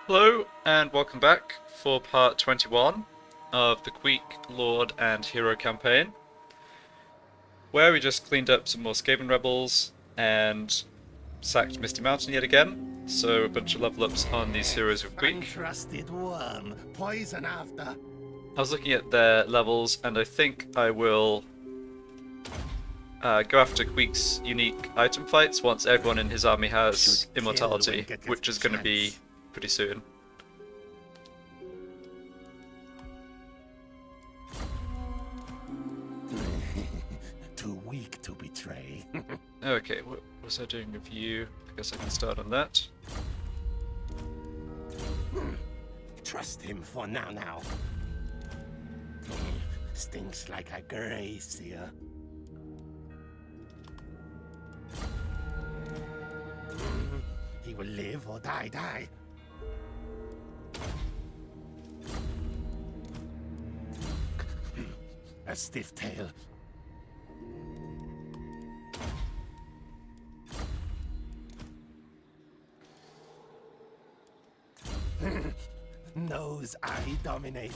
Hello and welcome back for part 21 of the Queek, Lord and Hero campaign, where we just cleaned up some more Skaven rebels and sacked Misty Mountain yet again, so a bunch of level ups on these heroes of Queek. Uncrusted worm, poison after. I was looking at their levels and I think I will go after Queek's unique item fights once everyone in his army has immortality, which is going to be pretty soon. Too weak to betray. Okay, what was I doing with you? I guess I can start on that. Trust him for now. Stinks like a gracier. He will live or die. A stiff tail. Knows I dominate.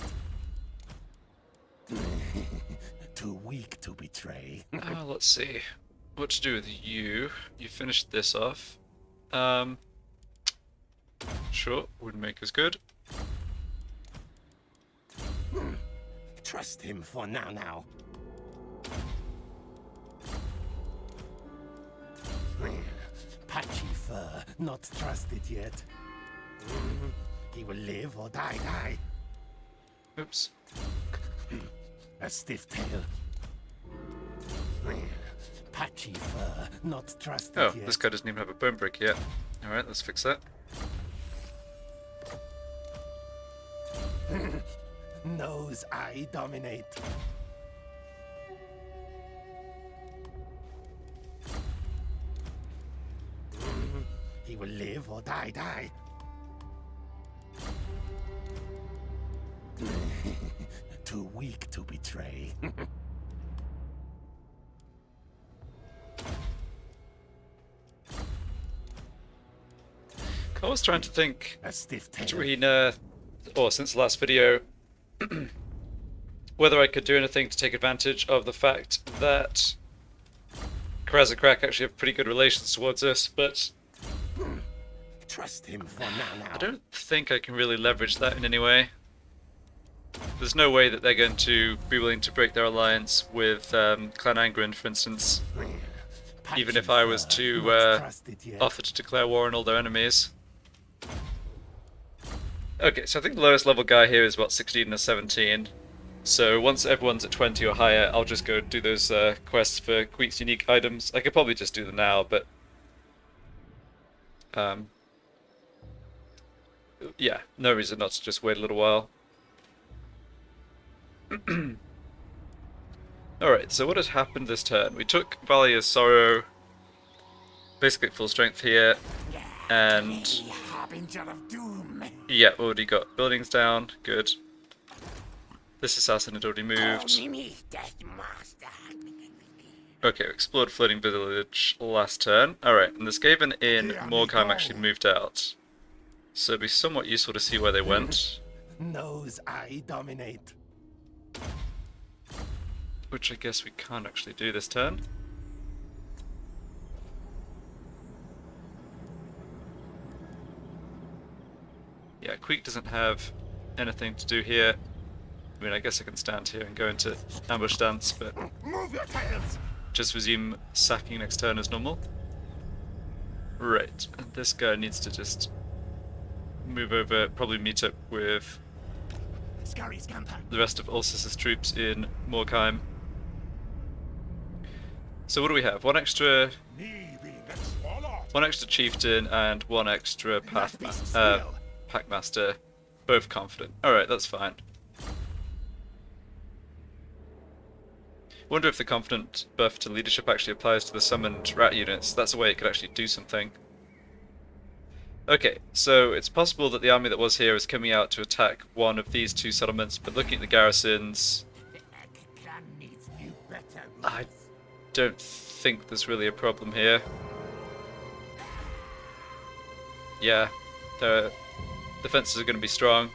Too weak to betray. Let's see. What to do with you? You finished this off. Sure, wouldn't make as good. Trust him for now. Patchy fur, not trusted yet. He will live or die. Oops. A stiff tail. Patchy fur, not trusted Oh, yet. this guy doesn't even have a bone break yet. Alright, let's fix that. Knows I dominate. He will live or die. Too weak to betray. I was trying to think A stiff tail. between, or since the last video, whether I could do anything to take advantage of the fact that Krazakrak actually have pretty good relations towards us, but Trust him for now. I don't think I can really leverage that in any way. There's no way that they're going to be willing to break their alliance with Clan Angren, for instance, even if I was to offer to declare war on all their enemies. Okay, so I think the lowest level guy here is about 16 or 17. So once everyone's at 20 or higher, I'll just go do those quests for Queek's unique items. I could probably just do them now, but yeah, no reason not to just wait a little while. Alright, so what had happened this turn? We took Valley of Sorrow, basically at full strength here, and Harbinger of doom. yeah, already got buildings down, good. This assassin had already moved. Okay, we explored Floating Village last turn. Alright, and the Skaven in Morgheim actually moved out. So it'd be somewhat useful to see where they went. Knows I dominate. Which I guess we can't actually do this turn. Yeah, Queek doesn't have anything to do here. I mean, I guess I can stand here and go into ambush stance, but Move your tails. just resume sacking next turn as normal. Right, and this guy needs to just move over, probably meet up with Scurry scamper. the rest of Ulysses' troops in Morgheim. So what do we have? One extra chieftain and one extra packmaster, both confident. Alright, that's fine. Wonder if the confident buff to leadership actually applies to the summoned rat units. That's a way it could actually do something. Okay, so it's possible that the army that was here is coming out to attack one of these two settlements, but looking at the garrisons, I don't think there's really a problem here. Yeah, Defenses are going to be strong.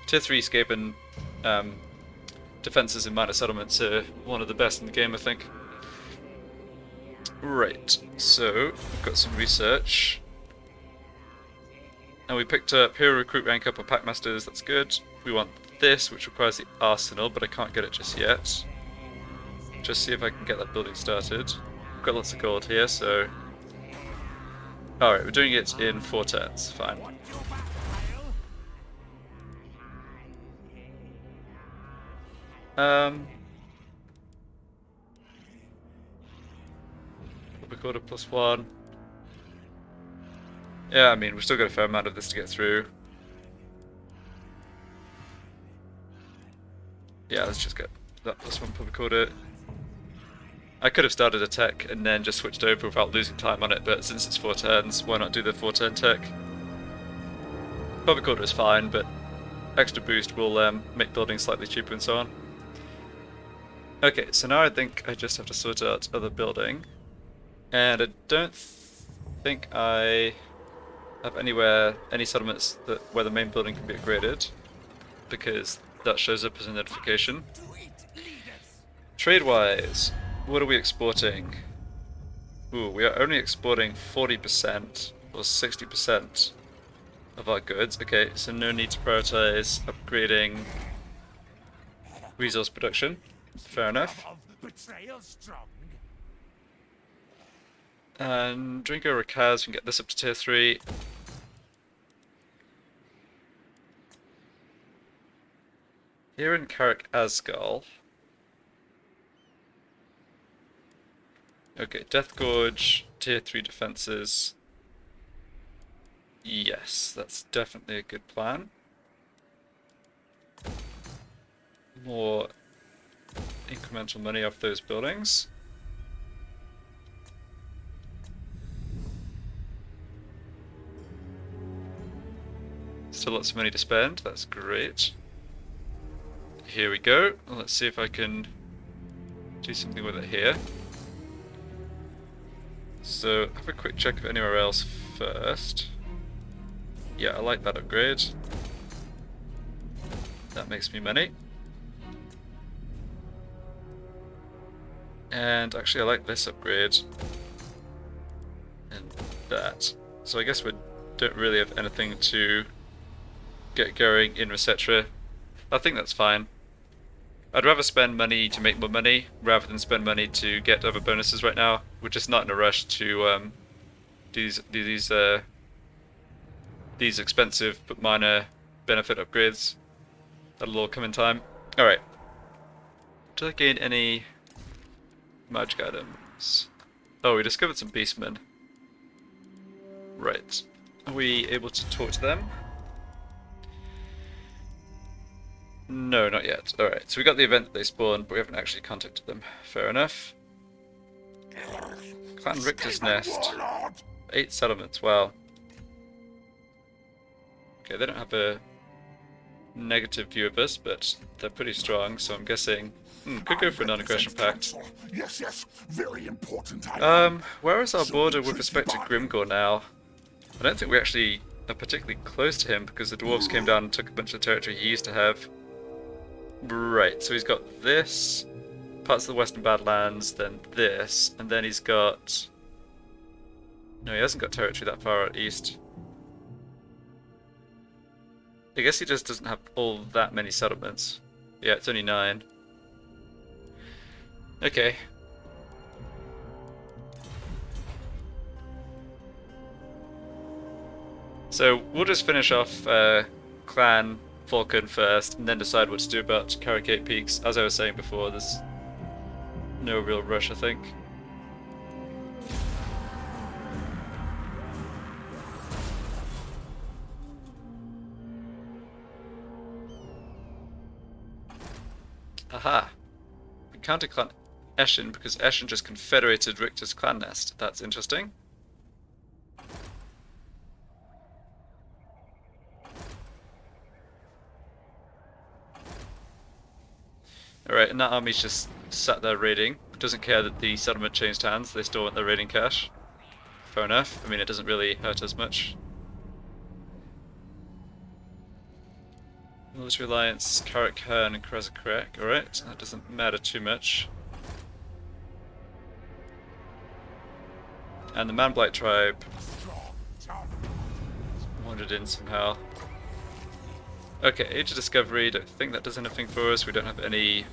Tier 3 Skaven defenses in minor settlements are one of the best in the game, I think. Right, so we've got some research. And we picked up Hero Recruit rank up on Packmasters, that's good. We want this, which requires the Arsenal, but I can't get it just yet. Just see if I can get that building started. We've got lots of gold here, so... Alright, we're doing it in 4 turns, fine. Public order +1. Yeah, I mean, we've still got a fair amount of this to get through. Yeah, let's just get that +1 public order. I could have started a tech and then just switched over without losing time on it, but since it's 4 turns, why not do the 4-turn tech? Public order is fine, but extra boost will make buildings slightly cheaper and so on. Okay, so now I think I just have to sort out other building. And I don't think I have any settlements where the main building can be upgraded, because that shows up as a notification. Trade-wise, what are we exporting? Ooh, we are only exporting 40% or 60% of our goods. Okay, so no need to prioritize upgrading resource production. Fair enough. And Drinko Rakaz, we can get this up to tier 3. Here in Carrick Asgal. Okay, Death Gorge, tier 3 defenses. Yes, that's definitely a good plan. More incremental money off those buildings. Still lots of money to spend, that's great. Here we go. Let's see if I can do something with it here. So, have a quick check of anywhere else first. Yeah, I like that upgrade. That makes me money. And actually I like this upgrade. And that. So I guess we don't really have anything to get going in Resetra. I think that's fine. I'd rather spend money to make more money rather than spend money to get other bonuses right now. We're just not in a rush to do these expensive but minor benefit upgrades. That'll all come in time. Alright. Did I gain any magic items? Oh, we discovered some beastmen. Right. Are we able to talk to them? No, not yet. Alright, so we got the event that they spawned, but we haven't actually contacted them. Fair enough. Clan Richter's Nest. 8 settlements, wow. Okay, they don't have a negative view of us, but they're pretty strong, so I'm guessing... could go for a non-aggression pact. Yes, very important. Where is our border with respect to Grimgor now? I don't think we actually are particularly close to him, because the dwarves came down and took a bunch of territory he used to have. Right, so he's got this, parts of the Western Badlands, then this, and then he's got... No, he hasn't got territory that far out east. I guess he just doesn't have all that many settlements. Yeah, it's only 9. Okay. So, we'll just finish off Clan Volkn first, and then decide what to do about Carrick Peaks. As I was saying before, there's no real rush, I think. Aha! We counted Clan Eshin because Eshin just confederated Richter's clan nest. That's interesting. Alright, and that army's just sat there raiding. Doesn't care that the settlement changed hands, they still want their raiding cash. Fair enough. I mean, it doesn't really hurt us much. Military Alliance, Karakhan and Krezakrak. Alright, that doesn't matter too much. And the Man-Blight tribe wandered in somehow. Okay, Age of Discovery, don't think that does anything for us. We don't have any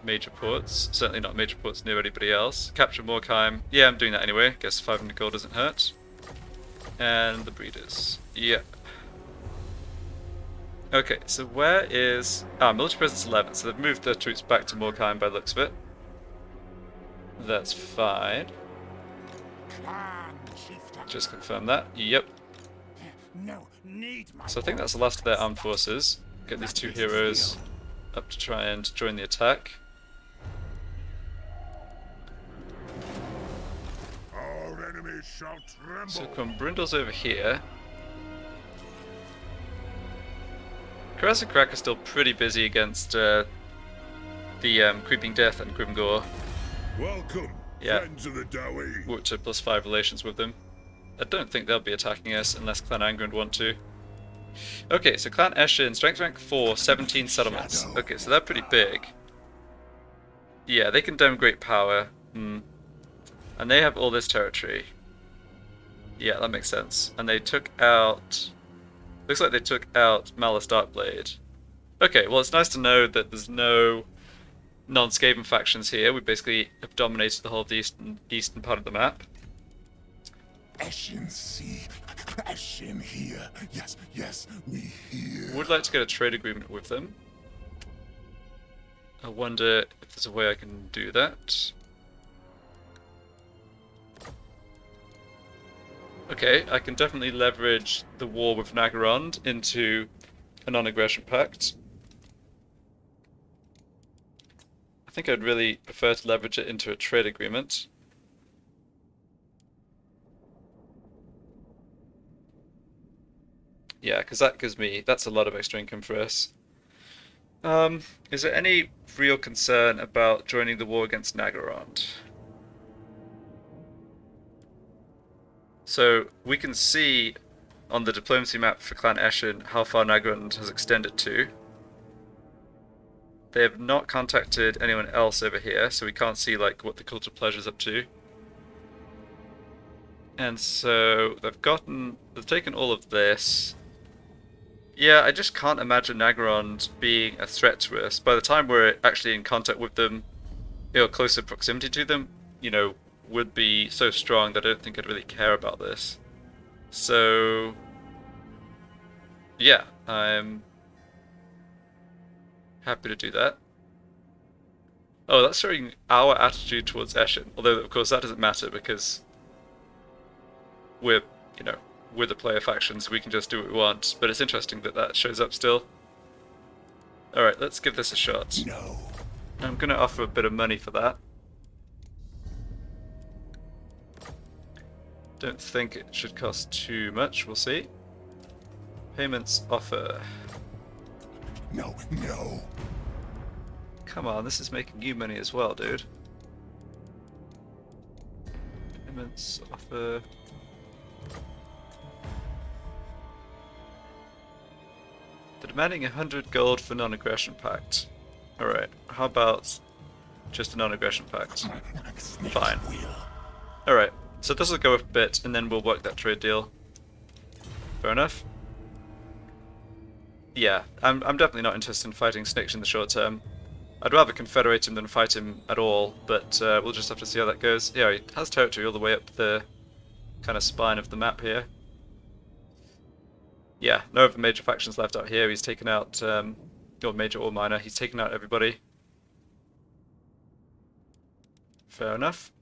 major ports. Certainly not major ports near anybody else. Capture Morkheim. Yeah, I'm doing that anyway. Guess 500 gold doesn't hurt. And the Breeders. Yeah. Okay, so where is... Ah, military presence 11, so they've moved their troops back to Morkheim by the looks of it. That's fine. Just confirm that. Yep. So I think that's the last of their armed forces. Get these two heroes up to try and join the attack. Our enemies shall tremble. So Brindle's over here. Krezakrak is still pretty busy against the Creeping Death and Grimgore. Welcome, Yeah. friends of the Dowie. Worked to +5 relations with them. I don't think they'll be attacking us unless Clan Angrand want to. Okay, so Clan Eshin, strength rank 4, 17 settlements. Okay, so they're pretty big. Yeah, they can demonstrate power. And they have all this territory. Yeah, that makes sense. And they took out... Looks like they took out Malice Darkblade. Okay, well it's nice to know that there's no non-Skaven factions here. We basically have dominated the whole of the eastern part of the map. Eshin see, Eshin here. Yes, yes, we hear. Would like to get a trade agreement with them. I wonder if there's a way I can do that. Okay, I can definitely leverage the war with Nagarond into a non-aggression pact. I think I'd really prefer to leverage it into a trade agreement. Yeah, because that gives me... that's a lot of extra income for us. Is there any real concern about joining the war against Nagarond? So we can see on the diplomacy map for Clan Eshin how far Nagarond has extended to. They have not contacted anyone else over here, so we can't see like what the Cult of Pleasure's up to. And so they've taken all of this. Yeah, I just can't imagine Nagarond being a threat to us. By the time we're actually in contact with them, closer proximity to them, would be so strong that I don't think I'd really care about this. So, yeah, I'm happy to do that. Oh, that's showing our attitude towards Eshin. Although, of course, that doesn't matter because we're the player faction, so we can just do what we want. But it's interesting that that shows up still. Alright, let's give this a shot. No. I'm going to offer a bit of money for that. Don't think it should cost too much, we'll see. Payments offer. No, no. Come on, this is making you money as well, dude. Payments offer. They're demanding 100 gold for non-aggression pact. Alright, how about just a non-aggression pact? Fine. Alright. So this will go up a bit, and then we'll work that trade deal. Fair enough. Yeah, I'm definitely not interested in fighting Snitch in the short term. I'd rather confederate him than fight him at all, but we'll just have to see how that goes. Yeah, he has territory all the way up the kind of spine of the map here. Yeah, no other major factions left out here. He's taken out, or major or minor, he's taken out everybody. Fair enough.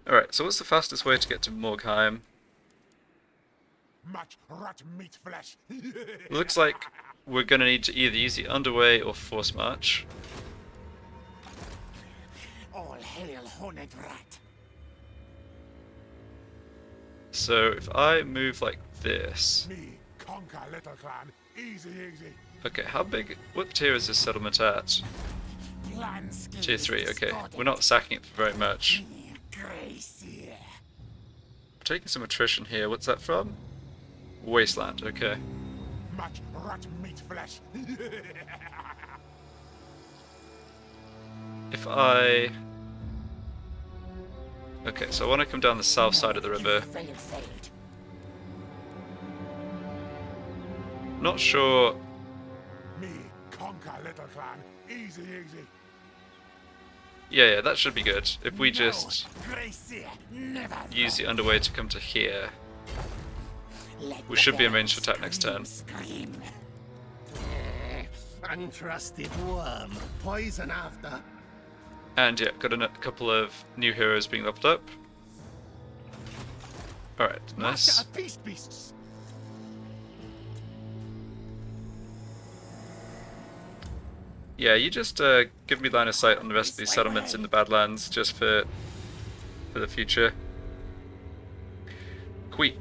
Alright, so what's the fastest way to get to Morgheim? Much rat meat flesh. Looks like we're going to need to either use the underway or force march. All hail, horned rat. So if I move like this... Me conquer little clan. Easy, easy. Okay, how big... what tier is this settlement at? Tier 3, okay. We're not sacking it for very much. taking some attrition here. What's that from? Wasteland, okay. Much rot meat flesh. If I... Okay, so I want to come down the south side of the river. Not sure... Me conquer little clan. Easy, easy. Yeah, that should be good. If we just use the underway to come to here, we should be in range for attack next turn. Untrusted worm, poison after. And yeah, got a couple of new heroes being leveled up. Alright, nice. Beasts. Yeah, you just give me line of sight on the rest of these settlements in the Badlands, just for the future. Queek.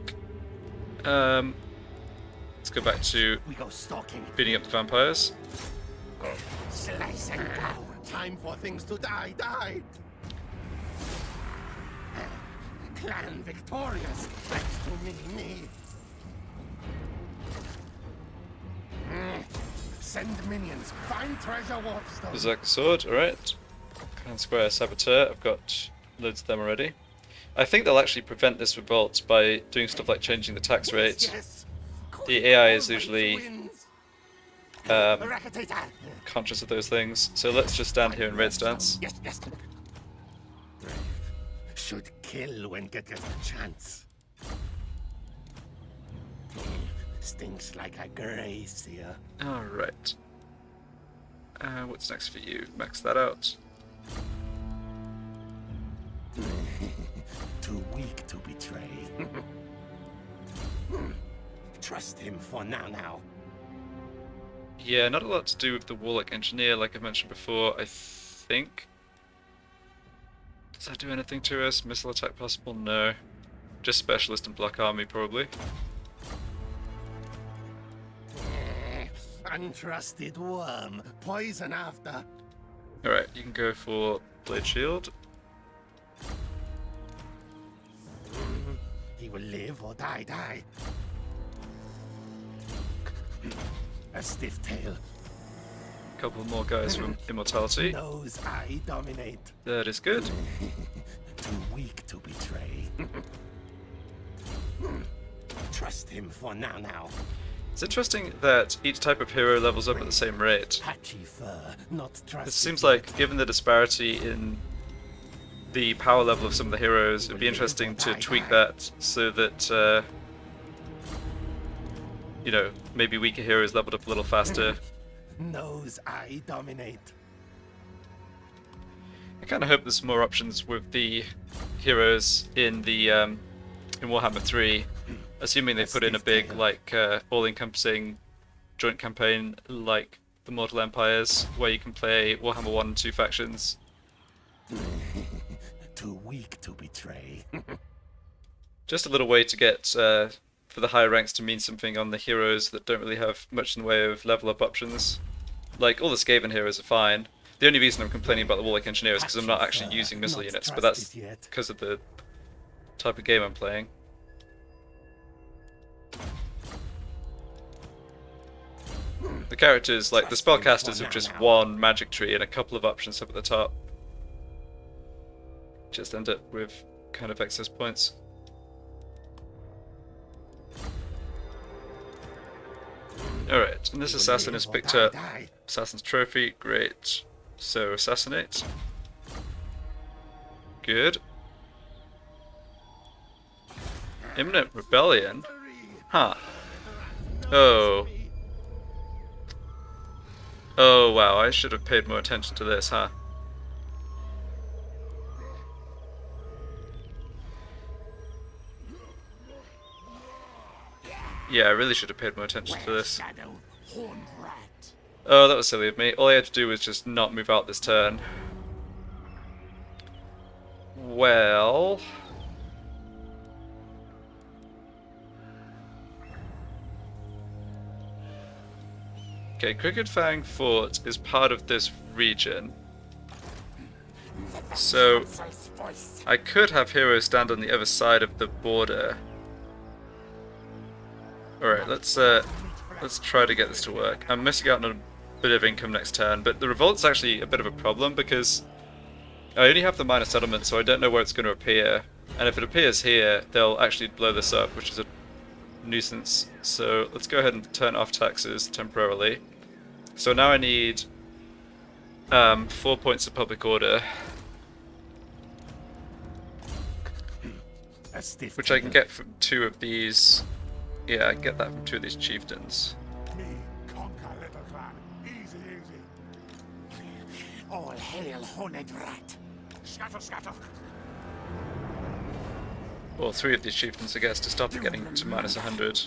Let's go back to beating up the vampires. Slice and power. Time for things to die. Clan victorious. Thanks to me. Send minions. Find treasure warpstone. Berserker Sword, alright. Clan Square Saboteur, I've got loads of them already. I think they'll actually prevent this revolt by doing stuff like changing the tax rate. Yes. The AI is usually Wins. conscious of those things, so let's just stand here in raid stance. Yes. Should kill when get a chance. Stinks like a gracier. Alright. What's next for you? Max that out. Too weak to betray. Trust him for now. Yeah, not a lot to do with the Warlock Engineer, like I mentioned before, I think. Does that do anything to us? Missile attack possible? No. Just Specialist and Black Army, probably. Untrusted worm, poison after. Alright, you can go for Blade Shield. He will live or die. A stiff tail. Couple more guys from Immortality. Knows I dominate. That is good. Too weak to betray. Trust him for now. It's interesting that each type of hero levels up at the same rate. Patchy fur, not trusted. It seems like, given the disparity in the power level of some of the heroes, it'd be interesting to tweak that so that, you know, maybe weaker heroes leveled up a little faster. Knows I dominate. I kind of hope there's more options with the heroes in the in Warhammer 3, assuming they put in a big, like, all-encompassing joint campaign like the Mortal Empires, where you can play Warhammer 1 and 2 factions. Too weak to betray. Just a little way to get for the higher ranks to mean something on the heroes that don't really have much in the way of level up options. Like, all the Skaven heroes are fine. The only reason I'm complaining about the Warlock Engineer is because I'm not actually using missile units, but that's because of the type of game I'm playing. The characters, like the spellcasters, have just one magic tree and a couple of options up at the top. Just end up with kind of excess points. Alright, and this assassin has picked up Assassin's Trophy, great. So, assassinate. Good. Imminent Rebellion? Huh. Oh. Oh wow, I should have paid more attention to this, huh? Yeah, I really should have paid more attention to this. Oh, that was silly of me. All I had to do was just not move out this turn. Well... Okay, Crooked Fang Fort is part of this region. So I could have heroes stand on the other side of the border. Alright, let's try to get this to work. I'm missing out on a bit of income next turn, but the revolt's actually a bit of a problem because I only have the minor settlement, so I don't know where it's going to appear. And if it appears here, they'll actually blow this up, which is a nuisance. So let's go ahead and turn off taxes temporarily. So now I need 4 points of public order, which I can get from 2 of these. Yeah, I can get that from 2 of these chieftains. Me conquer little clan. Easy, easy. All hail, horned rat. Scatter, scatter. Or 3 of these chieftains, I guess, to stop it getting to minus 100.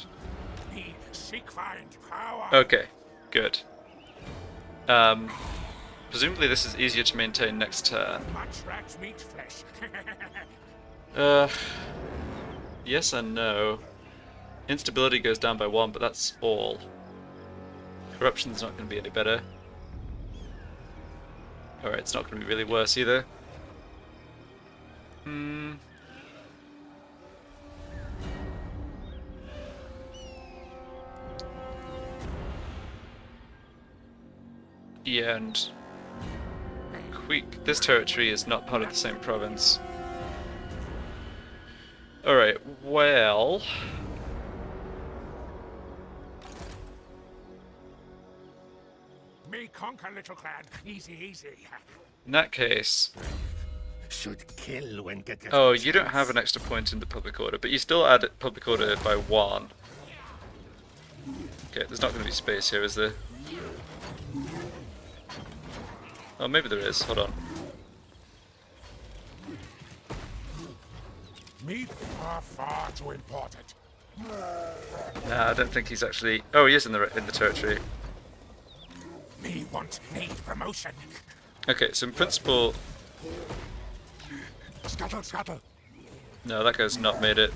Me seek find power. Okay, good. Presumably this is easier to maintain next turn. Much rat's meat flesh. Yes and no. Instability goes down by 1, but that's all. Corruption's not going to be any better. Alright, it's not going to be really worse either. Yeah, and Queek, this territory is not part of the same province. Alright, well... Me conquer little clan. Easy, easy. in that case... Should kill when get Oh, you don't have an extra point in the public order, but you still add public order by 1. Okay, there's not going to be space here, is there? Oh, maybe there is. Hold on. Meat are far too important. Nah, I don't think he's actually... Oh, he is in the territory. Me need promotion. Okay, so in principle... Scuttle, scuttle. No, that guy's not made it.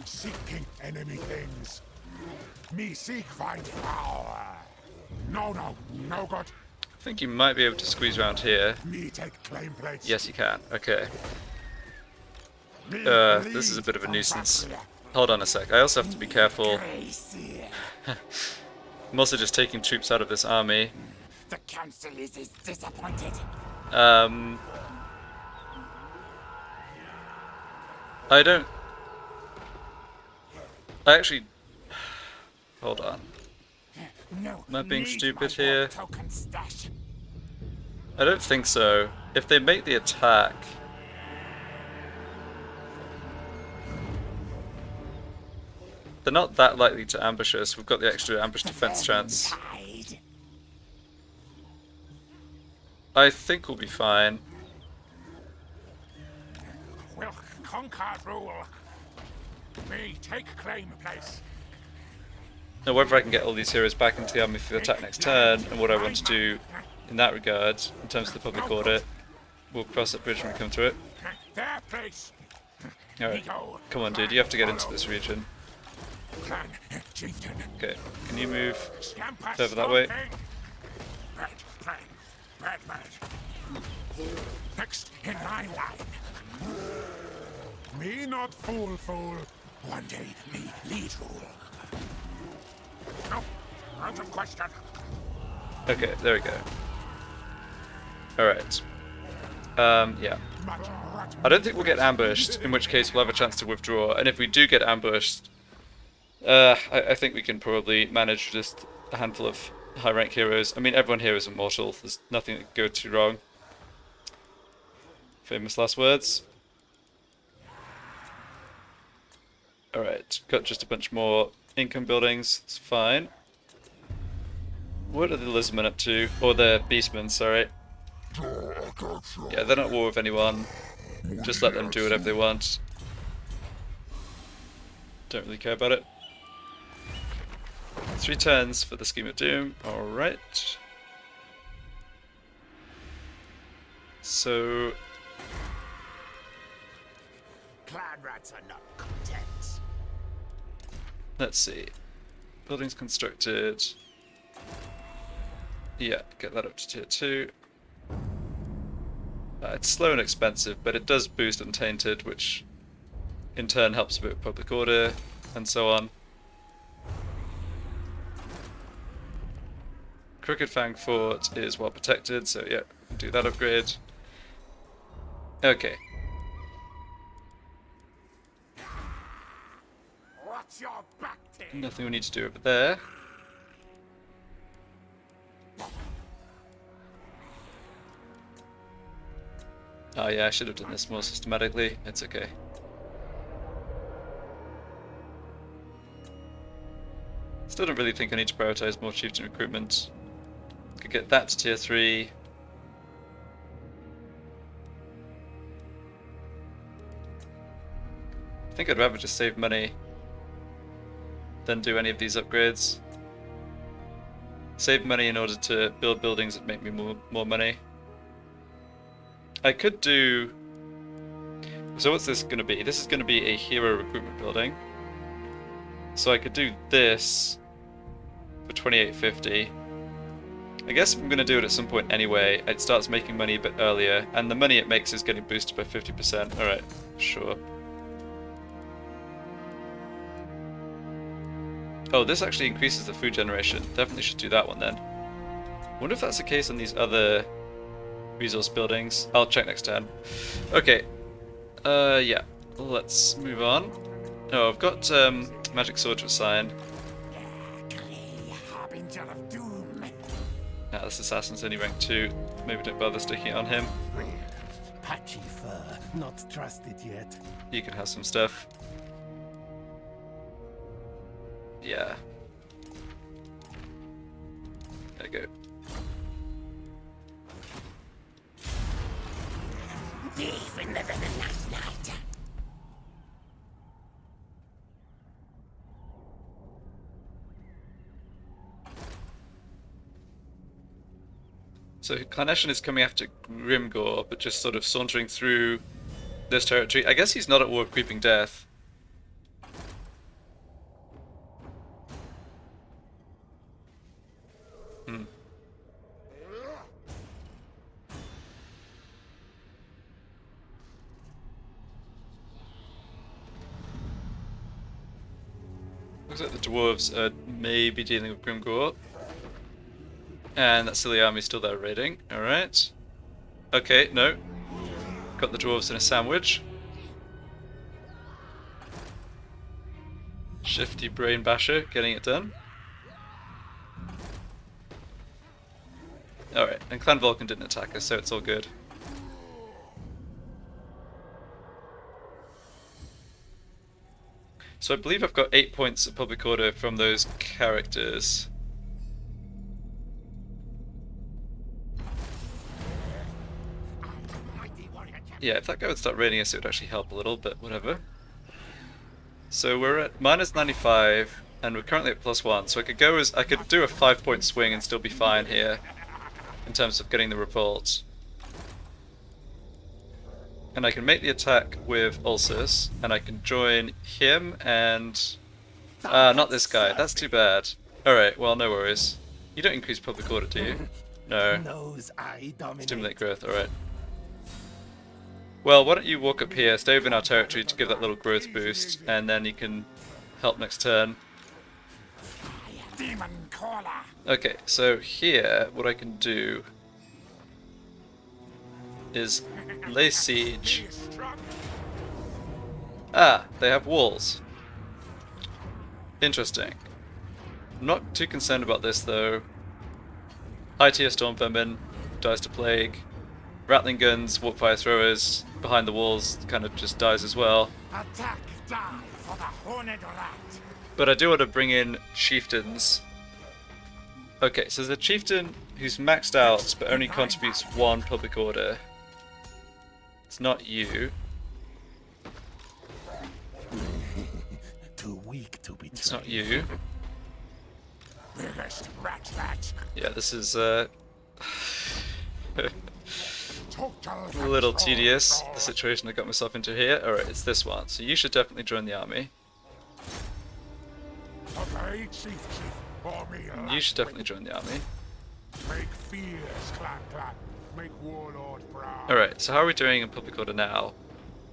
Seeking enemy things. Me seek find power. No, no good. I think you might be able to squeeze around here. Me take claim plates. Yes, you can. Okay. Me This is a lead bit of a from nuisance. Bactria. Hold on a sec. I also have to be careful. Crazy. I'm also just taking troops out of this army. The council is disappointed. I don't... I actually... Hold on. No. Am I being need stupid my here? token stash. I don't think so. If they make the attack... They're not that likely to ambush us. We've got the extra ambush defense chance. Hide. I think we'll be fine. Will conquer rule. Me take claim place. Now, whether I can get all these heroes back into the army for the attack next turn, and what I want to do in that regard, in terms of the public order, we'll cross that bridge when we come to it. Their place. Alright, come on dude, you have to get into this region. Clan chieftain. Okay, can you move Scamper further that way? Red flame. Red. Next in my line. Me not fool. One day me lead rule. No, out of question. Okay, there we go. Alright. Yeah. I don't think we'll get ambushed, in which case we'll have a chance to withdraw, and if we do get ambushed, I think we can probably manage just a handful of high rank heroes. I mean, everyone here is immortal, there's nothing that could go too wrong. Famous last words. Alright, got just a bunch more income buildings, it's fine. What are the lizardmen up to? Or the beastmen, sorry. Yeah, they're not at war with anyone. Just let them do whatever they want. Don't really care about it. 3 turns for the Scheme of Doom. Alright. So... Clan rats are not content. let's see. Buildings constructed. Yeah, get that up to tier 2. It's slow and expensive, but it does boost Untainted, which in turn helps a bit with public order, and so on. Crooked Fang Fort is well protected, so yeah, do that upgrade. Okay. What's your back to? Nothing we need to do over there. Oh yeah, I should have done this more systematically. It's okay. Still don't really think I need to prioritize more chieftain recruitment. Could get that to tier 3. I think I'd rather just save money than do any of these upgrades. Save money in order to build buildings that make me more money. I could do... So what's this going to be? This is going to be a hero recruitment building. So I could do this for 2850. I guess I'm going to do it at some point anyway. It starts making money a bit earlier, and the money it makes is getting boosted by 50%. Alright, sure. Oh, this actually increases the food generation. Definitely should do that one then. Wonder if that's the case on these other resource buildings. I'll check next turn. Okay. Yeah. Let's move on. Oh, I've got magic sword to assign. Harbinger of doom. Yeah, this assassin's only rank 2. Maybe don't bother sticking it on him. Patchy fur, not trusted yet. You can have some stuff. Yeah. There you go. Even the last night. So Carnation is coming after Grimgore, but just sort of sauntering through this territory. I guess he's not at war with Creeping Death. Looks like the dwarves are maybe dealing with Grimgore. And that silly army's still there raiding. Alright. Okay, no. Got the dwarves in a sandwich. Shifty brain basher, getting it done. Alright, and Clan Volkn didn't attack us, so it's all good. So I believe I've got 8 points of public order from those characters. Yeah, if that guy would start raiding us, it would actually help a little, but whatever. So we're at minus 95, and we're currently at +1. So I could go I could do a 5-point swing and still be fine here, in terms of getting the revolt. And I can make the attack with Ulcus, and I can join him and... not this guy. That's too bad. Alright, well, no worries. You don't increase public order, do you? No. Nose eye dominate. Stimulate growth, alright. Well, why don't you walk up here, stay within our territory to give that little growth boost, and then you can help next turn. Demon caller. Okay, so here, what I can do is lay siege. Ah, they have walls. Interesting. I'm not too concerned about this though. High tier storm vermin, dies to plague. Rattling guns, warp fire throwers, behind the walls kind of just dies as well. Attack die for the horned rat. But I do want to bring in chieftains. Okay, so there's a chieftain who's maxed out but only contributes 1 public order. It's not you. Too weak to be. It's not you. Biggest rat. Yeah, this is Total a little tedious, the situation I got myself into here. Alright, it's this one. So you should definitely join the army. Okay, chief. For me, You should definitely join the army. make fears, clan. make Warlord proud. Alright, so how are we doing in public order now?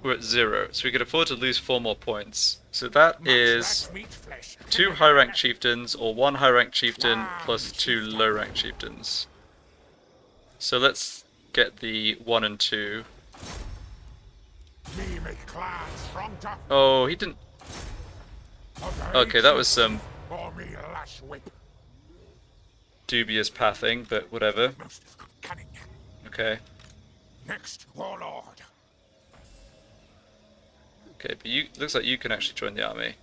We're at 0, so we could afford to lose 4 more points. So that is 2 high-ranked chieftains, or 1 high-ranked chieftain plus 2 low-ranked chieftains. So let's get the 1 and 2. Me make clans strong tough. Oh, he didn't... Okay, that was some Or me lash whip. dubious pathing, but whatever. Most of good cunning. Okay. Next Warlord. Okay, but you looks like you can actually join the army.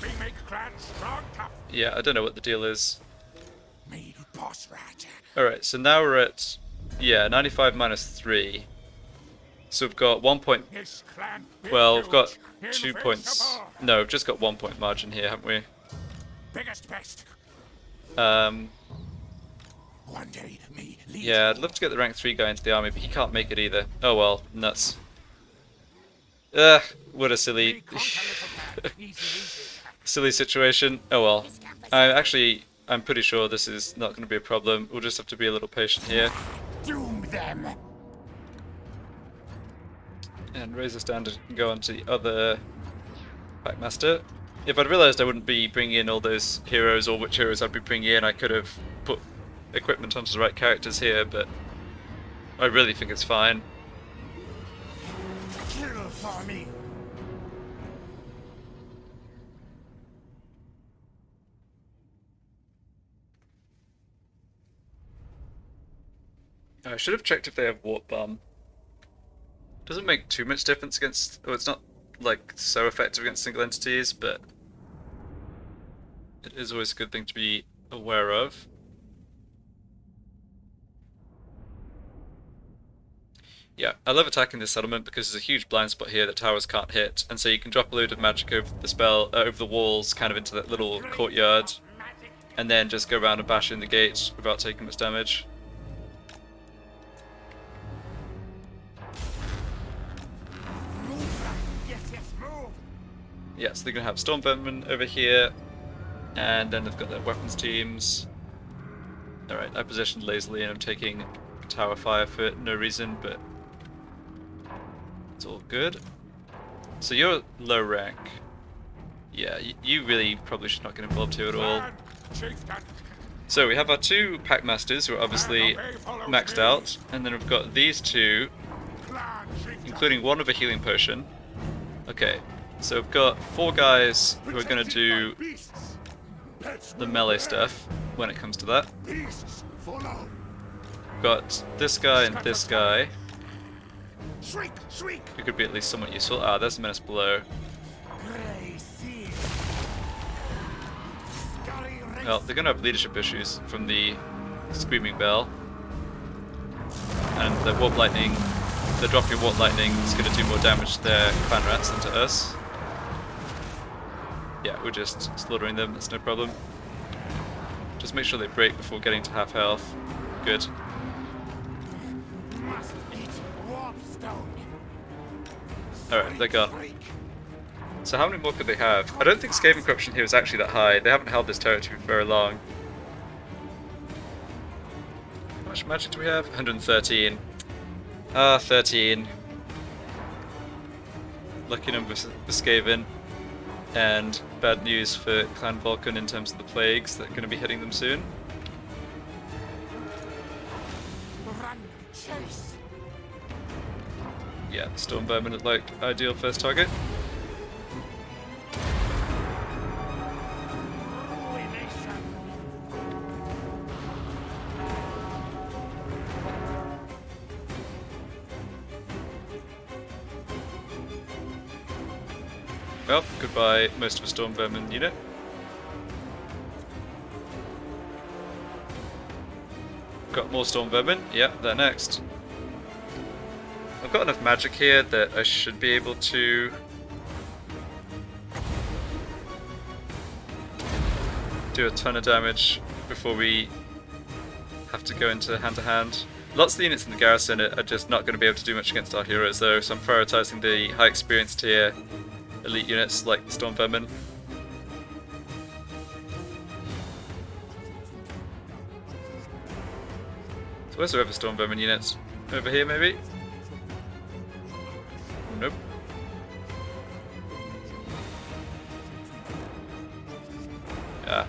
Me make clans strong tough. Yeah, I don't know what the deal is. Me boss rat. Alright, so now we're at, yeah, 95 minus 3. So we've got 1 point, This clan well, we've got huge. 2 points. No, we've just got 1 point margin here, haven't we? Biggest best. Um, One day me lead yeah, I'd you. love to get the rank 3 guy into the army, but he can't make it either. Oh well, nuts. Ugh, what a silly, Me conquer little man. Easy, easy. silly situation. Oh well. I'm pretty sure this is not going to be a problem. We'll just have to be a little patient here. Doom them. And raise the standard and go on to the other Packmaster. If I'd realised I wouldn't be bringing in all those heroes, or which heroes I'd be bringing in, I could have put equipment onto the right characters here, but I really think it's fine. Kill for me. I should have checked if they have Warp Bomb. Doesn't make too much difference against... Oh, it's not, like, so effective against single entities, but it is always a good thing to be aware of. Yeah, I love attacking this settlement because there's a huge blind spot here that towers can't hit, and so you can drop a load of magic over over the walls, kind of into that little courtyard, and then just go around and bash in the gate without taking much damage. Yes, yes, move. Yeah, so they're going to have Storm Vermin over here, and then they've got their weapons teams. Alright, I positioned lazily and I'm taking tower fire for no reason, but it's all good. So you're low rank. Yeah, you really probably should not get involved here at all. Clan chieftain. So we have our 2 Packmasters who are obviously maxed out, and then we've got these 2, Clan chieftain. including 1 with a healing potion. Okay, so we've got 4 guys who are going to do Beasts. Pets the will melee obey. stuff when it comes to that. Beasts follow. We've got this guy and this guy, Shriek, shriek. who could be at least somewhat useful. Ah, there's the menace below. Grey seal. Scurry race. Well, they're going to have leadership issues from the Screaming Bell. And the Warp Lightning, the dropping Warp Lightning is going to do more damage to their clan rats than to us. Yeah, we're just slaughtering them, that's no problem. Just make sure they break before getting to half health. Good. Must eat warp stone. Alright, they're gone. So how many more could they have? I don't think Skaven Corruption here is actually that high. They haven't held this territory for very long. How much magic do we have? 113. Ah, 13. Lucky number for Skaven. And bad news for Clan Volkn in terms of the plagues that are going to be hitting them soon. Run, chase. Yeah, the Storm Vermin look like ideal first target. Ruination. Well, goodbye most of a Storm Vermin unit. Got more Storm Vermin. Yeah, they're next. I've got enough magic here that I should be able to do a ton of damage before we have to go into hand-to-hand. Lots of the units in the garrison are just not going to be able to do much against our heroes though, so I'm prioritising the high experience tier elite units like the Storm Vermin. So Where's the other Storm Vermin units? Over here, maybe? Nope. Yeah.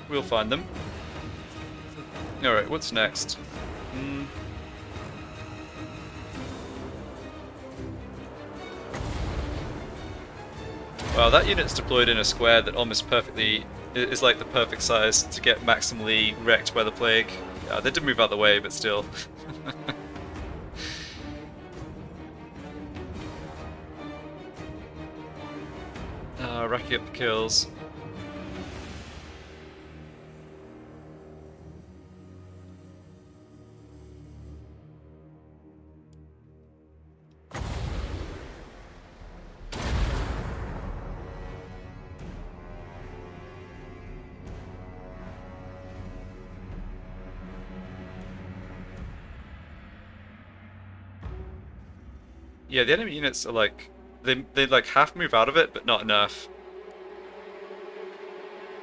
We'll find them. Alright, what's next? Wow, that unit's deployed in a square that almost perfectly is like the perfect size to get maximally wrecked by the plague. Yeah, they did move out of the way, but still. Racking up the kills. Yeah, the enemy units are like they like half move out of it, but not enough.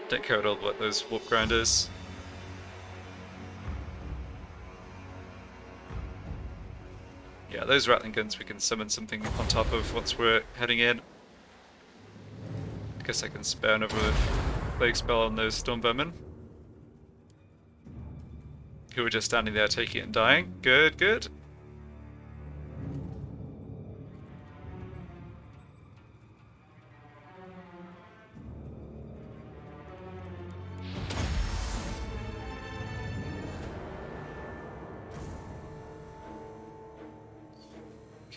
Don't care at all what those warp grinders. Yeah, those Rattling guns we can summon something on top of once we're heading in. I guess I can spare another plague spell on those Storm Vermin, who are just standing there taking it and dying. Good, good.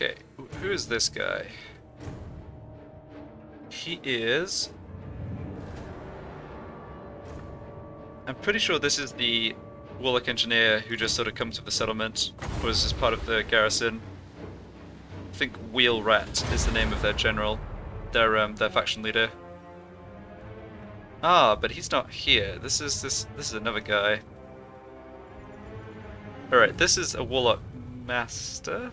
Okay, who is this guy? He is... I'm pretty sure this is the Warlock Engineer who just sort of comes to the settlement, was as part of the garrison. I think Wheel Rat is the name of their general, their faction leader. Ah, but he's not here. This is another guy. Alright, this is a Warlock Master?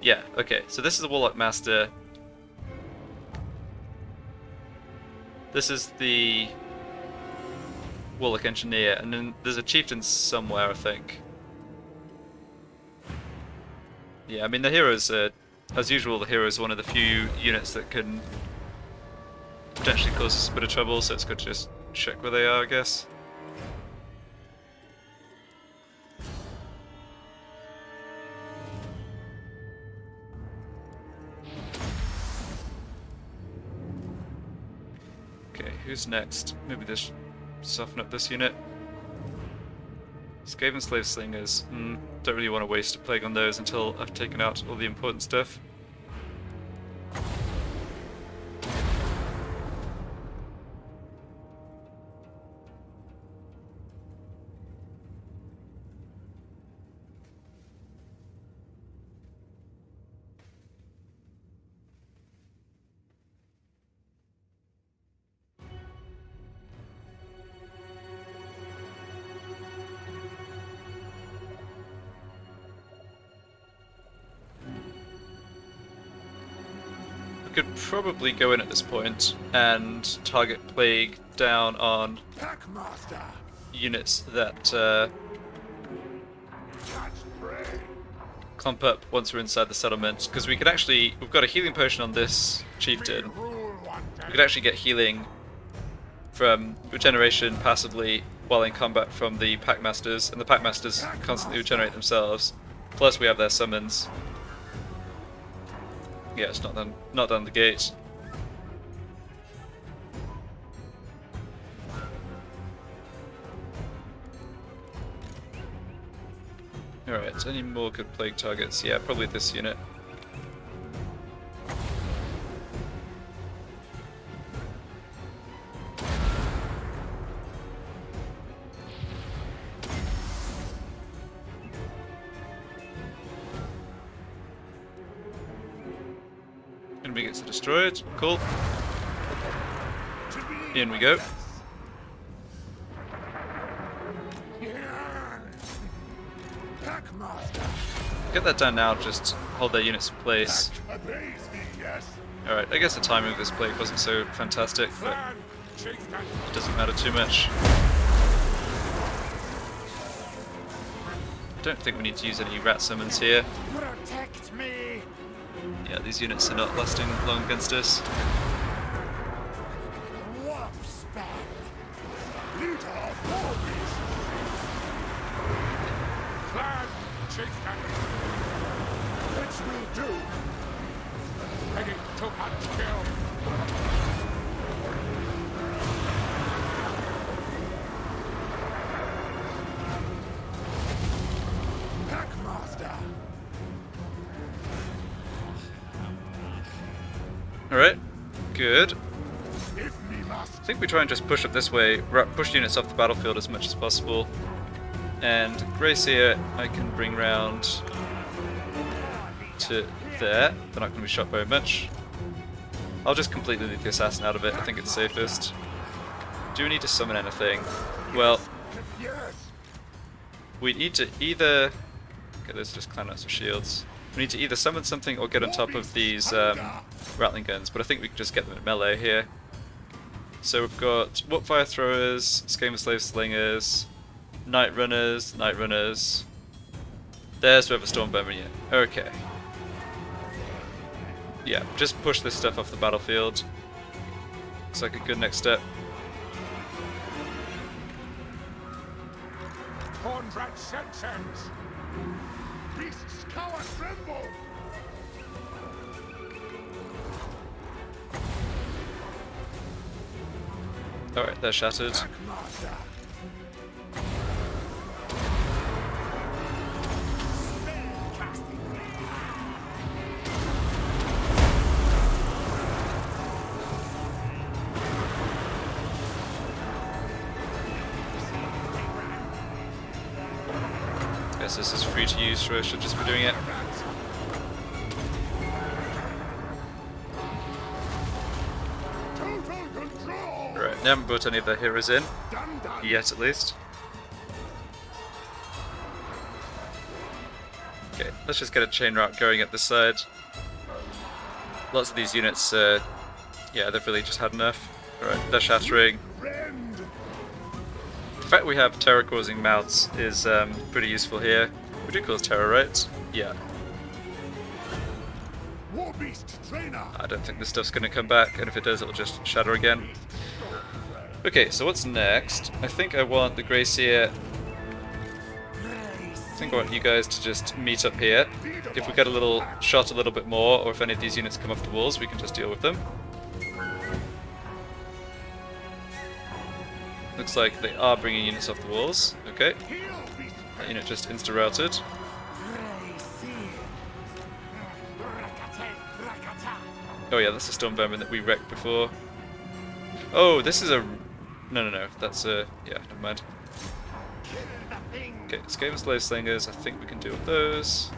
Yeah, okay, so this is the Warlock Master. This is the Warlock Engineer, and then there's a Chieftain somewhere, I think. Yeah, I mean the heroes, as usual, the hero is one of the few units that can potentially cause us a bit of trouble, so it's good to just check where they are, I guess. Who's next? Maybe just soften up this unit. Skaven Slave Slingers. Don't really want to waste a plague on those until I've taken out all the important stuff. Could probably go in at this point and target plague down on units that clump up once we're inside the settlement, because we've got a healing potion on this chieftain. We could actually get healing from regeneration passively while in combat from the Packmasters, and the Packmasters constantly regenerate themselves. Plus we have their summons. Yeah, it's not done the gate. Alright, any more good plague targets? Yeah, probably this unit. Enemy gets destroyed. Cool. In we go. Get that down now, just hold their units in place. Alright, I guess the timing of this plague wasn't so fantastic, but it doesn't matter too much. don't think we need to use any rat summons here. Protect me. Yeah, these units are not lasting long against us. Warp spell. Leader of war beasts. Clan chieftain. Which will do. Ready to hunt kill. Packmaster. Alright, good. If me must. I think we try and just push up this way, push units off the battlefield as much as possible. And Grace here, I can bring round to there. They're not going to be shot very much. I'll just completely leave the assassin out of it. I think it's safest. Do we need to summon anything? Well, Yes. we need to either... Okay, those are just clownouts of shields. We need to either summon something or get on top of these rattling guns, but I think we can just get them at melee here. So we've got warp fire throwers, Skaven slave slingers, night runners. There's whoever Stormbomber yet. Okay. Yeah, just push this stuff off the battlefield. Looks like a good next step. Horned rat senses. Beasts cower tremble. Alright, they're shattered. Packmaster. Guess this is free to use, so I should just be doing it. Total control. Right, they haven't brought any of their heroes in. Done. Yet, at least. Okay, let's just get a chain route going up this side. Lots of these units, yeah, they've really just had enough. Alright, they're shattering. Rend. The fact we have terror-causing mounts is pretty useful here. We do cause terror, right? Yeah. War beast trainer. I don't think this stuff's going to come back, and if it does, it'll just shatter again. Okay, so what's next? I think I want the Gracier. I think I want you guys to just meet up here. If we get a little shot a little bit more, or if any of these units come off the walls, we can just deal with them. Looks like they are bringing units off the walls. Okay. That unit just insta-routed. Oh yeah, that's the Stormbomber that we wrecked before. Oh, this is a... No. That's a... Yeah, never mind. Okay, Skaven Slave Slingers, I think we can deal with those.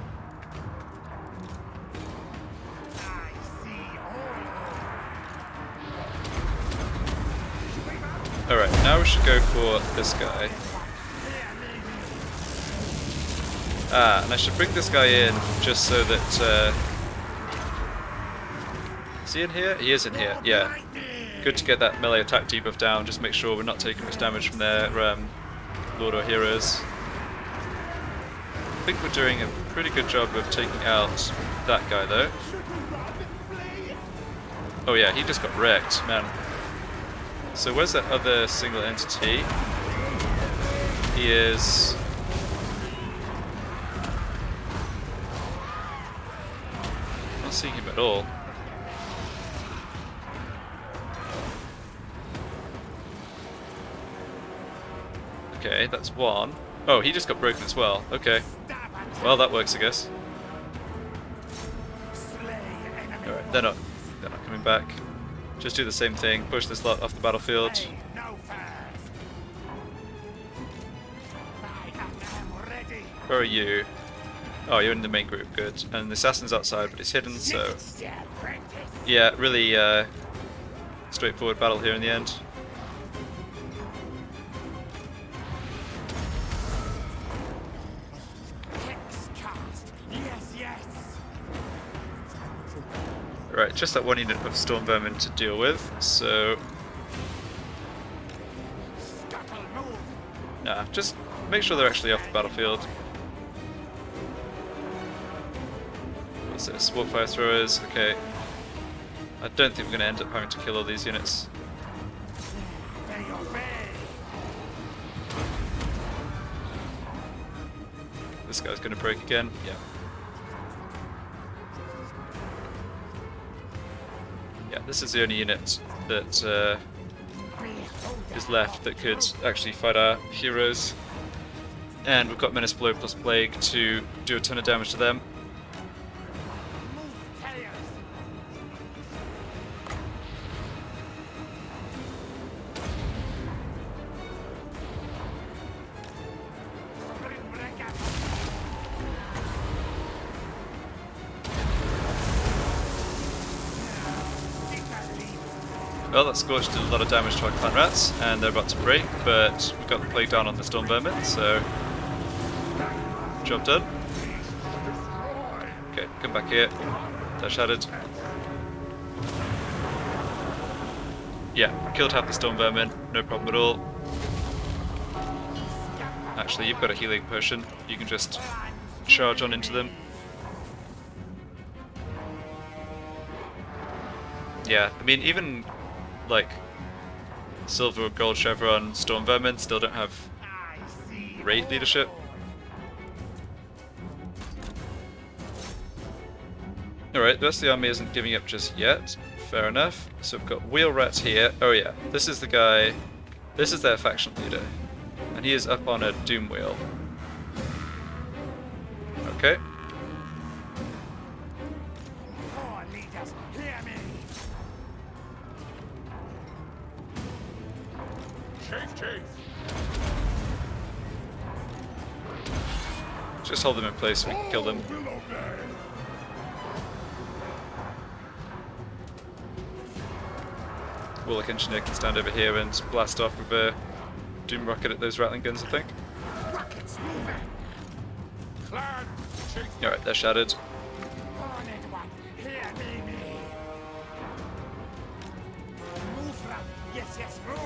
Alright, now we should go for this guy. Ah, and I should bring this guy in just so that... Is he in here? He is in here, yeah. Good to get that melee attack debuff down, just make sure we're not taking much damage from their Lord or heroes. I think we're doing a pretty good job of taking out that guy though. Oh yeah, he just got wrecked, man. So where's that other single entity? He is... I'm not seeing him at all. Okay, that's one. Oh, he just got broken as well. Okay. Well, that works, I guess. Alright, they're not coming back. Just do the same thing, push this lot off the battlefield. Where are you? Oh, you're in the main group, good. And the assassin's outside, but it's hidden, so... Yeah, really straightforward battle here in the end. Right, just that one unit of Storm Vermin to deal with, so... Nah, just make sure they're actually off the battlefield. this? Warp fire throwers, okay. I don't think we're going to end up having to kill all these units. They obey. This guy's going to break again, yeah. Yeah, this is the only unit that is left that could actually fight our heroes. And we've got Menace Blow plus Plague to do a ton of damage to them. Well, that Scorch did a lot of damage to our clan rats, and they're about to break, but we got the plague down on the storm vermin, so job done. Okay, come back here. They're shattered. Yeah, killed half the storm vermin, no problem at all. Actually, you've got a healing potion. You can just charge on into them. Yeah, I mean, even like Silver or Gold Chevron Storm Vermin still don't have great leadership. Alright, the rest of the army isn't giving up just yet. Fair enough. So we've got Wheel Rat here. Oh yeah, this is the guy, this is their faction leader. And he is up on a Doom Wheel. Okay. Poor leaders, hear me. Chief. Just hold them in place so we can kill them. Warlock Engineer can stand over here and blast off with a Doom Rocket at those Rattling Guns, I think. Rockets moving. Clan, chief. Alright, they're shattered. Horned one, hear me. Move, Ram. Yes, move.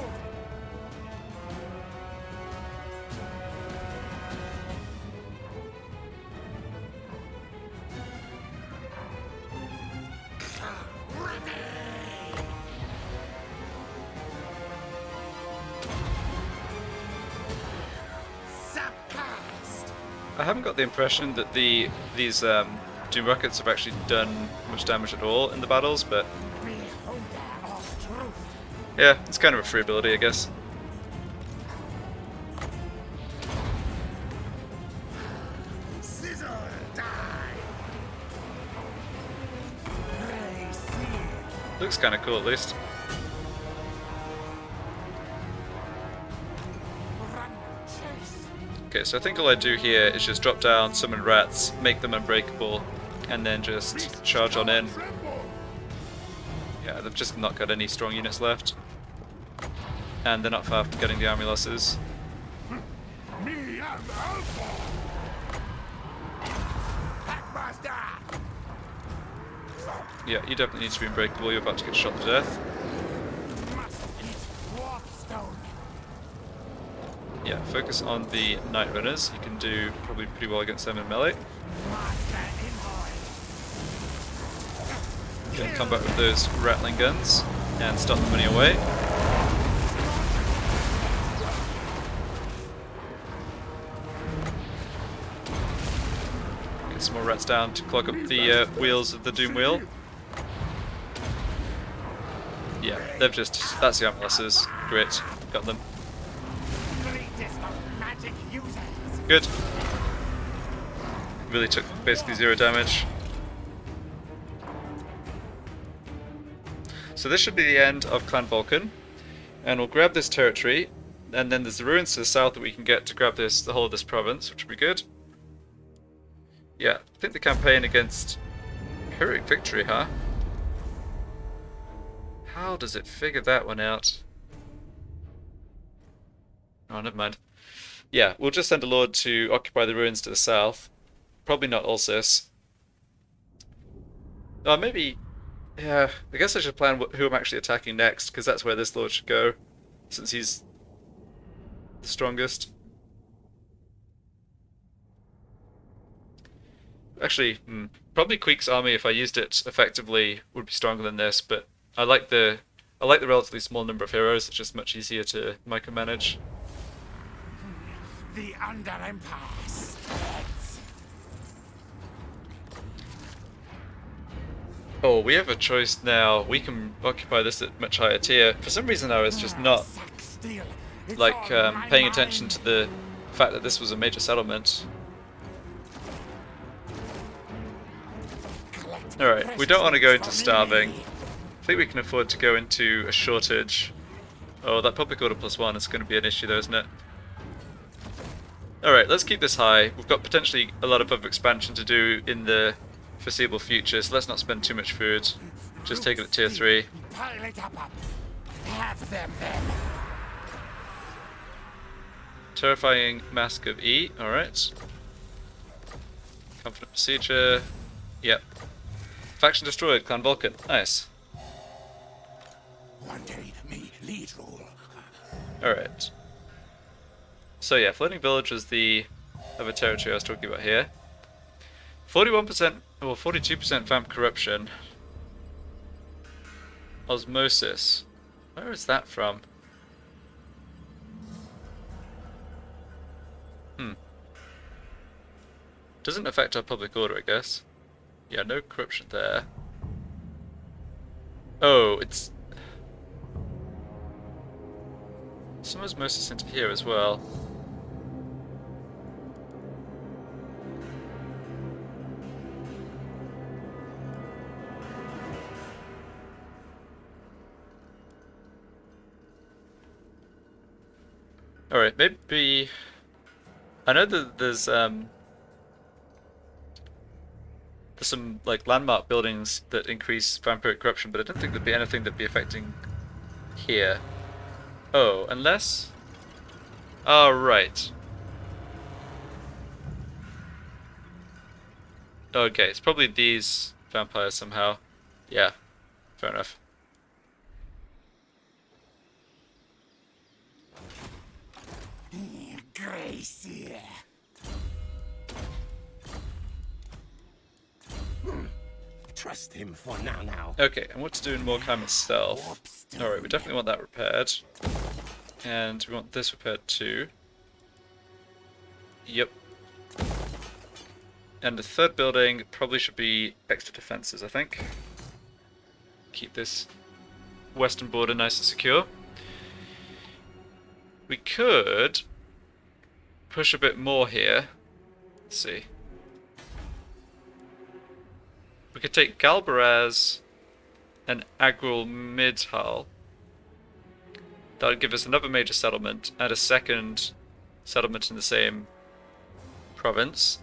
I haven't got the impression that these Doom Rockets have actually done much damage at all in the battles, but yeah, it's kind of a free ability, I guess. Looks kind of cool, at least. Okay, so I think all I do here is just drop down, summon rats, make them unbreakable, and then just charge on in. Yeah, they've just not got any strong units left. And they're not far from getting the army losses. Me and Alpha. Hackmaster! Yeah, you definitely need to be unbreakable, you're about to get shot to death. Must eat warpstone. Yeah, focus on the Night Runners. You can do probably pretty well against them in melee. Master envoy. Get in combat with those Rattling Guns and stop them running away. Get some more rats down to clog up the wheels of the Doom Wheel. Yeah, they've just... that's the armor losses. Great, got them. Greatest of magic users. Good. Really took basically 0 damage. So this should be the end of Clan Volkn, and we'll grab this territory, and then there's the ruins to the south that we can get to grab the whole of this province, which would be good. Yeah, I think the campaign against Heroic Victory, huh? How does it figure that one out? Oh, never mind. Yeah, we'll just send a lord to occupy the ruins to the south. Probably not Ulcis. Oh, maybe... yeah, I guess I should plan who I'm actually attacking next, because that's where this lord should go, since he's the strongest. Actually, probably Queek's army, if I used it effectively, would be stronger than this. But I like the relatively small number of heroes. It's just much easier to micromanage. The Under Empire spreads. Oh, we have a choice now. We can occupy this at much higher tier. For some reason, I was just not like paying attention to the fact that this was a major settlement. Alright, we don't want to go into starving. I think we can afford to go into a shortage. Oh, that public order +1 is going to be an issue though, isn't it? Alright, let's keep this high. We've got potentially a lot of other expansion to do in the foreseeable future, so let's not spend too much food. Just take it at tier 3. Pile it up. Have them then. Terrifying Mask of E, alright. Confident Procedure, yep. Faction destroyed, Clan Volkn, nice. One day, me lead rule. Alright. So yeah, Floating Village was the other territory I was talking about here. 41%, or 42% vamp corruption. Osmosis. Where is that from? Doesn't affect our public order, I guess. Yeah, no corruption there. Oh, it's... some osmosis into here as well. Alright, maybe... I know that there's some like landmark buildings that increase vampiric corruption, but I don't think there'd be anything that'd be affecting here. Oh, unless... oh, right. Okay, it's probably these vampires somehow. Yeah, fair enough. Gracie. Trust him for now. Okay, and what to do in Warhammer itself? Alright, we definitely want that repaired. And we want this repaired too. Yep. And the third building probably should be extra defenses, I think. Keep this western border nice and secure. We could push a bit more here. Let's see. We could take Galbaraz and Agril Midhal. That would give us another major settlement and a second settlement in the same province.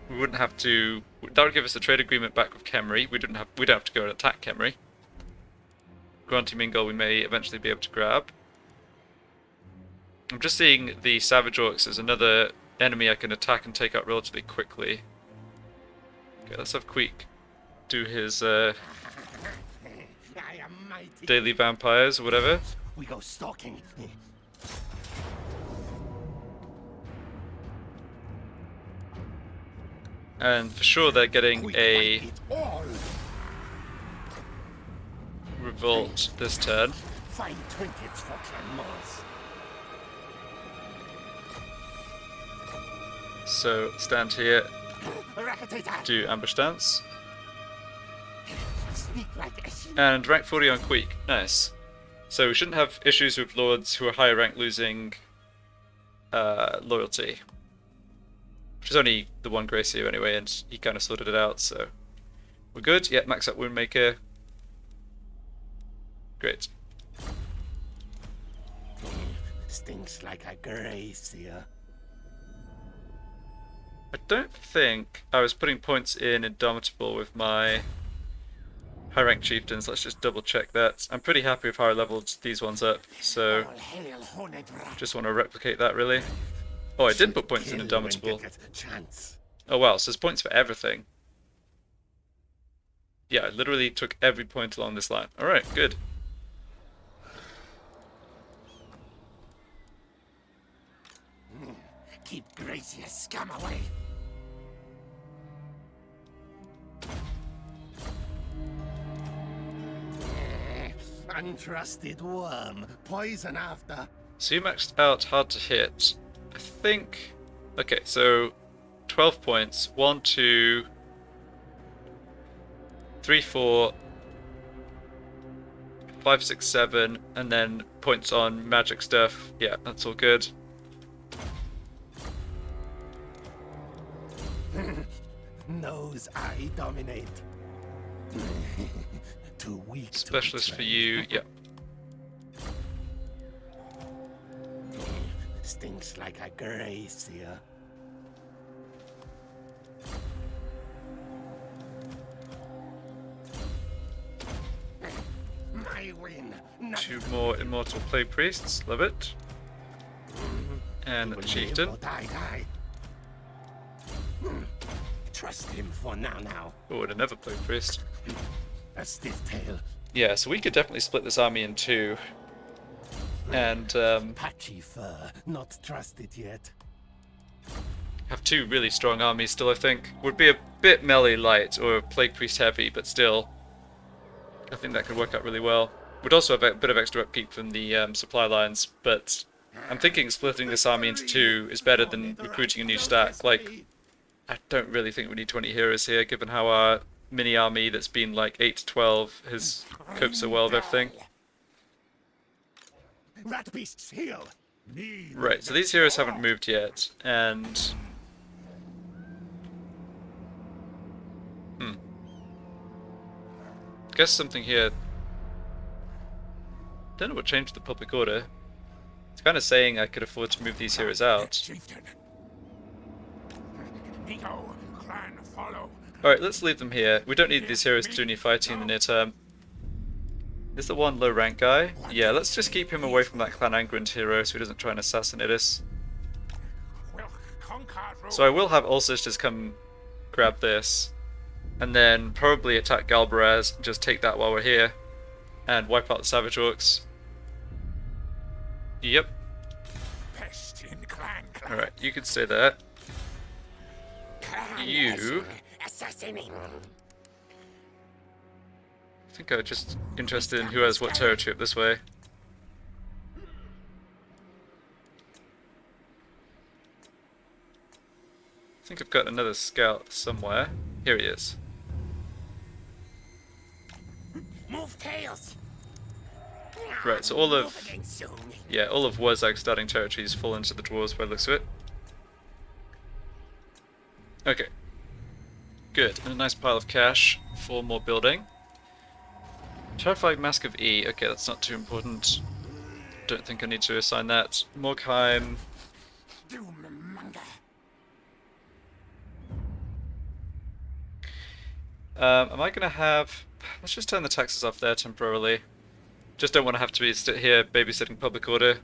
We wouldn't have to. That would give us a trade agreement back with Khemri. We don't have to go and attack Khemri. Granty Mingal we may eventually be able to grab. I'm just seeing the Savage Orcs as another enemy I can attack and take out relatively quickly. Okay, let's have Queek do his daily vampires or whatever. We go stalking. And for sure they're getting a revolt this turn. Find trinkets for Clan Mars. So stand here, do ambush stance. And rank 40 on Queek, nice. So we shouldn't have issues with lords who are higher rank losing loyalty. Which is only the one Gracio anyway, and he kind of sorted it out, so we're good. Yeah, max up Woundmaker. Great. Stinks like a gracier. I don't think I was putting points in Indomitable with my high rank chieftains. Let's just double check that. I'm pretty happy with how I leveled these ones up, so just want to replicate that really. Oh, I did put points in Indomitable. Oh wow, so there's points for everything. Yeah, I literally took every point along this line. Alright, good. Keep Gracie's scum away. Untrusted worm. Poison after. So you maxed out hard to hit. I think... Okay, so 12 points. 1, 2, 3, 4, 5, 6, 7, and then points on magic stuff. Yeah, that's all good. Nose I dominate. Too weak. Specialist for you, yeah. Stinks like a gracier. My win. 2 more Immortal Plague Priests, love it. And a Chieftain. Trust him for now. Oh, and another Plague Priest. A stiff tail. Yeah, so we could definitely split this army in 2. And Patchy fur, not trusted yet. have 2 really strong armies still, I think. Would be a bit melee light or Plague Priest heavy, but still, I think that could work out really well. Would also have a bit of extra upkeep from the supply lines, but I'm thinking splitting this army into 2 is better than recruiting a new stack. Like, I don't really think we need 20 heroes here, given how our mini army that's been like 8 to 12 has coped so well with everything. Rat beasts heal. Right, so these heroes haven't moved yet, and... Guess something here... Don't know what changed the public order. It's kind of saying I could afford to move these heroes out. Alright, let's leave them here. We don't need these heroes to do any fighting in the near term. Is the one low rank guy? Yeah, let's just keep him away from that Clan Angrand hero so he doesn't try and assassinate us. So I will have all sisters come grab this, and then probably attack Galbaraz and just take that while we're here, and wipe out the Savage Orcs. Yep. Alright, you can stay there. You... I think I'm just interested in who has what territory up this way. I think I've got another scout somewhere. Here he is. Move tails. Right, so all of Wazag's starting territories fall into the dwarves by the looks of it. Okay. Good, and a nice pile of cash for more building. Terrified Mask of E. Okay, that's not too important. Don't think I need to assign that. Morkheim. Am I going to have... Let's just turn the taxes off there temporarily. Just don't want to have to be sit here babysitting public order.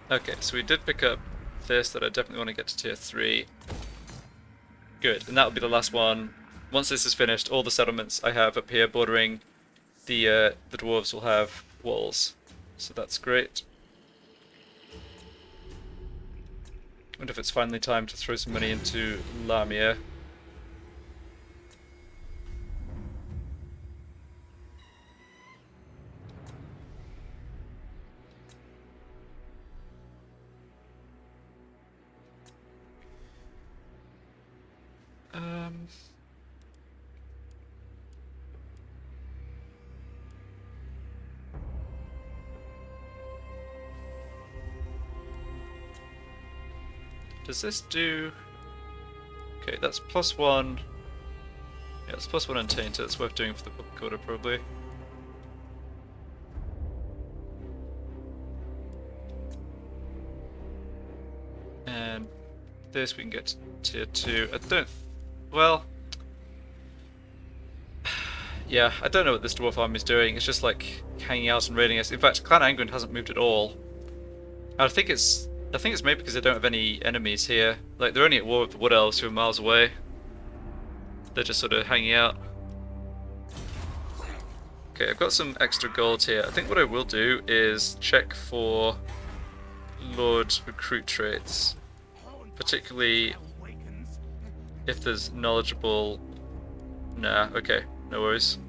Okay, so we did pick up this that I definitely want to get to tier 3. Good, and that will be the last one. Once this is finished, all the settlements I have up here bordering the dwarves will have walls. So that's great. I wonder if it's finally time to throw some money into Lamia. Does this do... Okay, that's +1. Yeah, it's +1 on Tainted. It's worth doing for the public order, probably. And this we can get to tier 2. I don't... Well... Yeah, I don't know what this dwarf army is doing. It's just like hanging out and raiding us. In fact, Clan Angrand hasn't moved at all. I think it's maybe because they don't have any enemies here. Like, they're only at war with the Wood Elves who are miles away. They're just sort of hanging out. Okay, I've got some extra gold here. I think what I will do is check for Lord recruit traits. Particularly if there's knowledgeable... Nah, okay, no worries.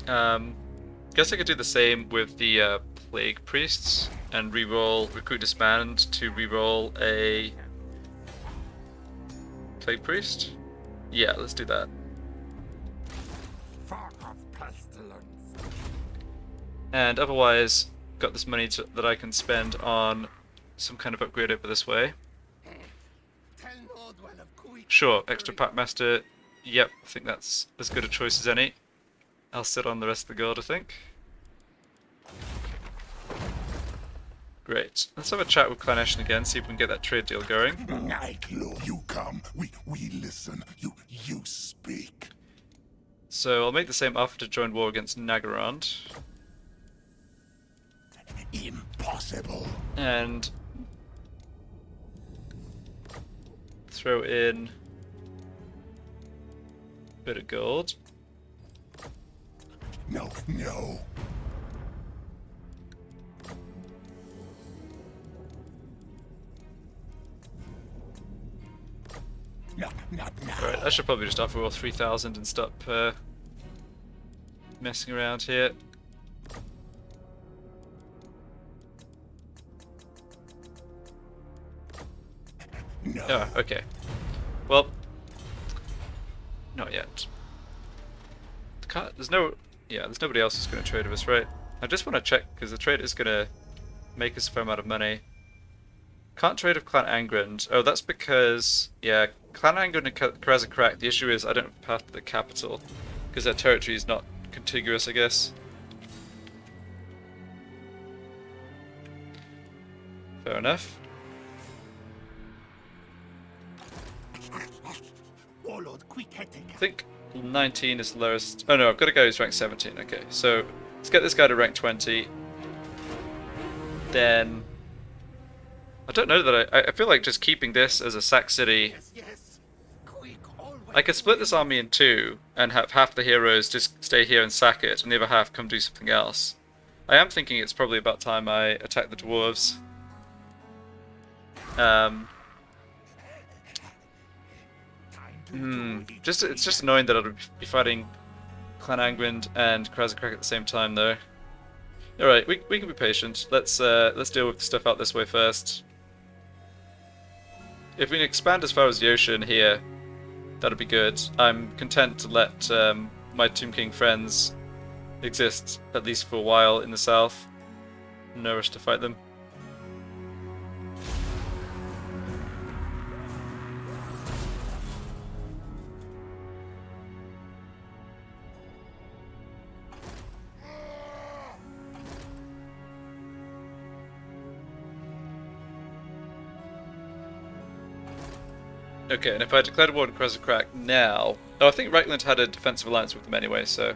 Guess I could do the same with the Plague Priests and reroll Recruit Disband to reroll a Plague Priest? Yeah, let's do that. Fog of pestilence. And otherwise, got this money that I can spend on some kind of upgrade over this way. Tell Nordwell of Queek. Sure, extra Packmaster. Yep, I think that's as good a choice as any. I'll sit on the rest of the guild, I think. Great. Let's have a chat with Clan again, see if we can get that trade deal going. Night Lord, you come. We listen. You speak. So I'll make the same offer to join war against Nagarand. Impossible. And throw in a bit of gold. No. Not now. Alright, I should probably just offer all 3,000 and stop messing around here. No. Oh, okay. Well, not yet. There's nobody else who's going to trade with us, right? I just want to check, because the trade is going to make us a fair amount of money. Can't trade with Clan Angrand. Oh, that's because, yeah, Clan Angrand and Karazakrak, the issue is I don't have a path to the capital, because their territory is not contiguous, I guess. Fair enough. Warlord Queek I think 19 is the lowest. Oh no, I've got a guy who's rank 17. Okay, so let's get this guy to rank 20. Then I don't know that I feel like just keeping this as a sack city. Yes. Queek always. I could split this army in two and have half the heroes just stay here and sack it, and the other half come do something else. I am thinking it's probably about time I attack the dwarves. It's just annoying that I'll be fighting Clan Angrand and Karazakrak at the same time, though. All right, we can be patient. Let's deal with the stuff out this way first. If we can expand as far as the ocean here, that'll be good. I'm content to let my Tomb King friends exist at least for a while in the south. No rush to fight them. Okay, and if I declared war on Karazakrak now... Oh, I think Reikland had a defensive alliance with them anyway, so...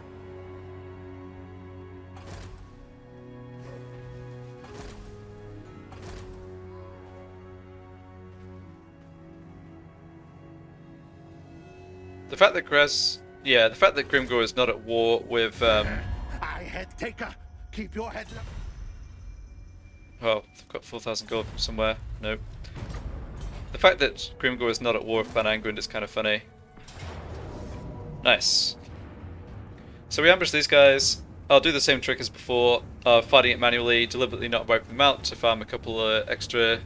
The fact that the fact that Grimgor is not at war with, I head taker. Keep your head low. Oh, I've got 4,000 gold from somewhere. Nope. The fact that Grimgor is not at war with Clan Angrand is kind of funny. Nice. So we ambush these guys. I'll do the same trick as before, fighting it manually, deliberately not wiping them out to farm a couple extra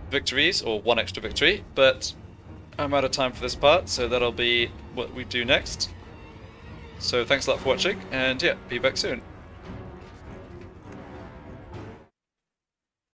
victories, or one extra victory, but I'm out of time for this part, so that'll be what we do next. So thanks a lot for watching, and yeah, be back soon.